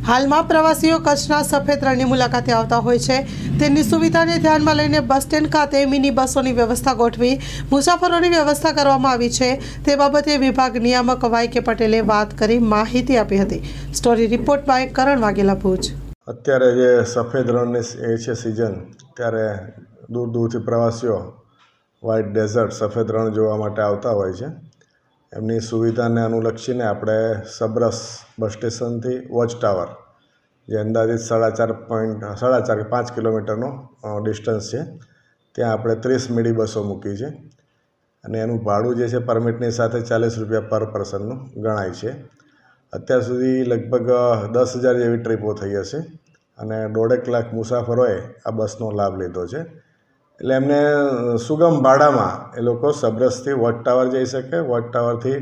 હાલમાં પ્રવાસીઓ કચ્છના સફેદ રણની મુલાકાતે આવતા હોય છે। તેની સુવિધાને ધ્યાનમાં લઈને બસ સ્ટેન્ડ ખાતે મિની બસોની વ્યવસ્થા ગોઠવી મુસાફરોની વ્યવસ્થા કરવામાં આવી છે। તે બાબતે વિભાગ નિયામક વાય.કે. પટેલે વાત કરી માહિતી આપી હતી। સ્ટોરી રિપોર્ટ બાય કરણ વાઘેલા, ભુજ। અત્યારે જે સફેદ રણની એ છે સિઝન, ત્યારે દૂર દૂરથી પ્રવાસીઓ વ્હાઇટ ડેઝર્ટ સફેદ રણ જોવા માટે આવતા હોય છે। એમની સુવિધાને અનુલક્ષીને આપણે સબરસ બસ સ્ટેશનથી વોચ ટાવર, જે અંદાજિત 4.5 કે 5 કિલોમીટરનો ડિસ્ટન્સ છે, ત્યાં આપણે 30 મિની બસો મૂકી છે અને એનું ભાડું જે છે પરમિટની સાથે 40 રૂપિયા પર પર્સનનું ગણાય છે। અત્યાર સુધી લગભગ 10,000 જેવી ટ્રીપો થઈ હશે અને 1.5 લાખ મુસાફરોએ આ બસનો લાભ લીધો છે। એટલે એમને સુગમ ભાડામાં એ લોકો સબરસથી વોચ ટાવર જઈ શકે, વોચ ટાવરથી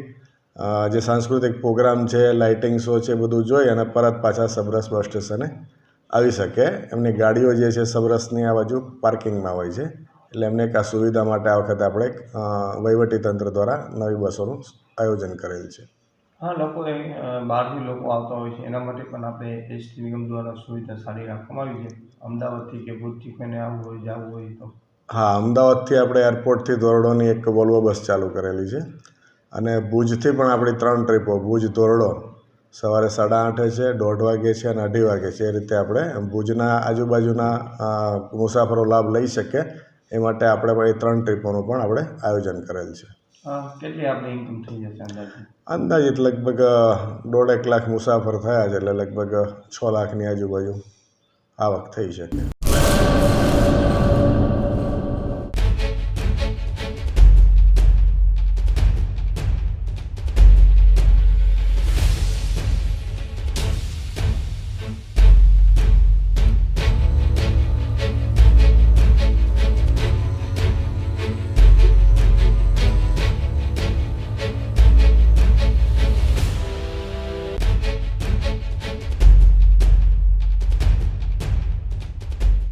જે સાંસ્કૃતિક પ્રોગ્રામ છે, લાઇટિંગ શો છે, બધું જોઈ અને પરત પાછા સબરસ બસ સ્ટેશને આવી શકે। એમની ગાડીઓ જે છે સબરસની આ બાજુ પાર્કિંગમાં હોય છે, એટલે એમને એક આ સુવિધા માટે આ વખતે આપણે વહીવટીતંત્ર દ્વારા નવી બસોનું આયોજન કરેલ છે। હા, લોકોએ બહારથી લોકો આવતા હોય છે, એના માટે પણ આપણે એસટી નિગમ દ્વારા સુવિધા સારી રાખવામાં આવી છે। અમદાવાદથી કે ભુજથી કોઈને આવવું હોય, જવું હોય તો હા, અમદાવાદથી આપણે એરપોર્ટથી ધોરડોની એક વોલ્વો બસ ચાલુ કરેલી છે અને ભુજથી પણ આપણી 3 ટ્રીપો, ભુજ ધોરડો સવારે 8:30 છે, 1:30 વાગે છે અને 2:30 વાગે છે। એ રીતે આપણે ભુજના આજુબાજુના મુસાફરો લાભ લઈ શકે એ માટે આપણે એ 3 ટ્રીપોનું પણ આપણે આયોજન કરેલ છે। કેટલી આપણી ઇન્કમ થઈ જશે અંદાજિત લગભગ 1.5 લાખ મુસાફર થયા છે, એટલે લગભગ 6 લાખની આજુબાજુ આવક થઈ શકે।